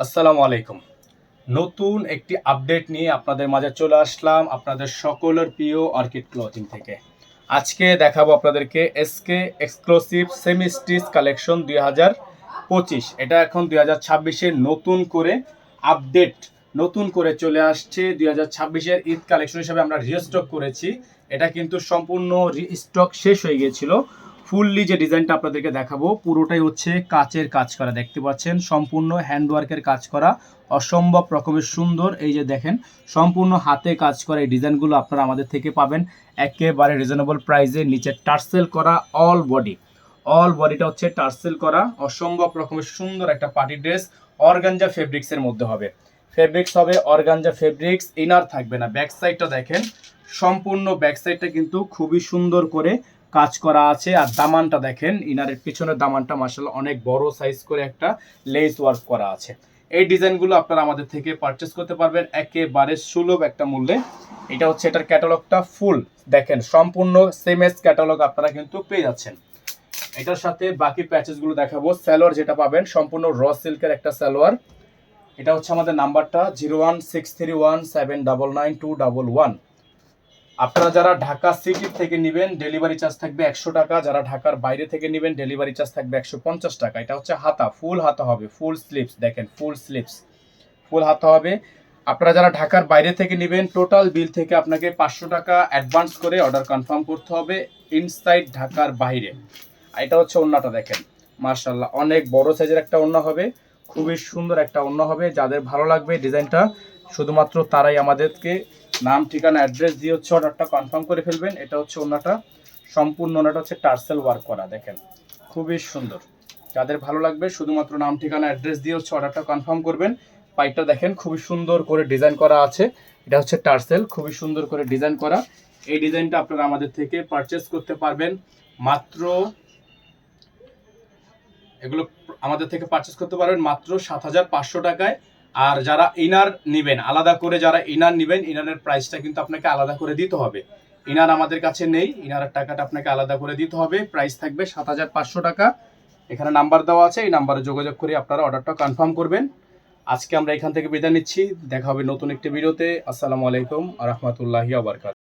আসসালামু আলাইকুম। নতুন একটি আপডেট নিয়ে আপনাদের মাঝে চলে আসলাম আপনাদের সকলের প্রিয় অর্কিড ক্লথিং থেকে। আজকে দেখাবো আপনাদেরকে SK exclusive semi stitch collection 2025। এটা এখন 2026-এর নতুন করে আপডেট নতুন করে চলে আসছে। 2026-এর ঈদ কালেকশন হিসেবে আমরা রিস্টক করেছি। এটা কিন্তু সম্পূর্ণ রিস্টক শেষ হয়ে গিয়েছিল। ফুললি যে ডিজাইনটা আপনাদেরকে দেখাবো পুরোটাই হচ্ছে কাচের কাজ করা, দেখতে পাচ্ছেন সম্পূর্ণ হ্যান্ডওয়ার্কের কাজ করা, অসম্ভব রকমের সুন্দর। এই যে দেখেন সম্পূর্ণ হাতে কাজ করা এই ডিজাইনগুলো আপনারা আমাদের থেকে পাবেন একেবারে রিজনেবল প্রাইসে। নিচে টার্সেল করা অল বডিটা হচ্ছে টার্সেল করা, অসম্ভব রকমের সুন্দর একটা পার্টি ড্রেস। অর্গানজা ফেব্রিক্সের মধ্যে হবে, ফেব্রিক্স হবে অর্গানজা ফেব্রিক্স। ইনার থাকবে না। ব্যাক সাইডটা দেখেন, সম্পূর্ণ ব্যাক সাইডটা কিন্তু খুবই সুন্দর করে কাজ করা আছে। আর দামানটা দেখেন, ইনারের পিছনের দামানটা মাশাআল্লাহ অনেক বড় সাইজ করে একটা লেস ওয়ার্ক করা আছে। এই ডিজাইনগুলো আপনারা আমাদের থেকে পারচেস করতে পারবেন একেবারে সুলভ একটা মূল্যে। এটা হচ্ছে এটার ক্যাটালগটা ফুল দেখেন, সম্পূর্ণ সেমএস ক্যাটালগ আপনারা কিন্তু পেয়ে যাচ্ছেন। এটার সাথে বাকি প্যাচেসগুলো দেখাবো। সালোয়ার যেটা পাবেন সম্পূর্ণ র সিল্কের একটা সালোয়ার। এটা হচ্ছে আমাদের নাম্বারটা 01631799211। আপনারা যারা ঢাকা সিটি থেকে নেবেন ডেলিভারি চার্জ থাকবে 100 টাকা, যারা ঢাকার বাইরে থেকে নেবেন ডেলিভারি চার্জ থাকবে 150 টাকা। এটা হচ্ছে হাতা, ফুল হাতা হবে, ফুল স্লিভস দেখেন, ফুল হাতা হবে। আপনারা যারা ঢাকার বাইরে থেকে নেবেন টোটাল বিল থেকে আপনাকে 500 টাকা অ্যাডভান্স করে অর্ডার কনফার্ম করতে হবে ইনসাইড ঢাকার বাইরে। এটা হচ্ছে ওড়নাটা দেখেন, মাশাআল্লাহ অনেক বড় সাইজের একটা ওড়না হবে, খুবই সুন্দর একটা ওড়না হবে। যাদের ভালো লাগবে ডিজাইনটা শুধুমাত্র তারাই আমাদেরকে নাম ঠিকানা অ্যাড্রেস দিয়ে হচ্ছে অর্ডারটা কনফার্ম করে ফেলবেন। এটা হচ্ছে ওড়নাটা, সম্পূর্ণ ওড়নাটা হচ্ছে টার্সেল ওয়ার্ক করা, দেখেন খুবই সুন্দর। যাদের ভালো লাগবে শুধুমাত্র নাম ঠিকানা অ্যাড্রেস দিয়ে হচ্ছে অর্ডারটা কনফার্ম করবেন। পাইপটা দেখেন খুবই সুন্দর করে ডিজাইন করা আছে। এটা হচ্ছে টার্সেল, খুবই সুন্দর করে ডিজাইন করা। এই ডিজাইনটা আপনারা আমাদের থেকে পারচেস করতে পারবেন মাত্র, এগুলো আমাদের থেকে পারচেস করতে পারবেন মাত্র 7500 টাকায়। আর যারা ইনার নেবেন আলাদা করে, যারা ইনার নেবেন ইনারের প্রাইসটা কিন্তু আপনাকে আলাদা করে দিতে হবে। ইনার আমাদের কাছে নেই, ইনারের টাকাটা আপনাকে আলাদা করে দিতে হবে। প্রাইস থাকবে 7500 টাকা। এখানে নাম্বার দেওয়া আছে, এই নাম্বারে যোগাযোগ করে আপনারা অর্ডারটা কনফার্ম করবেন। আজকে আমরা এখান থেকে বিদায় নিচ্ছি, দেখা হবে নতুন একটি ভিডিওতে। আসসালামু আলাইকুম ওয়া রাহমাতুল্লাহি ওয়া বারাকাতুহু।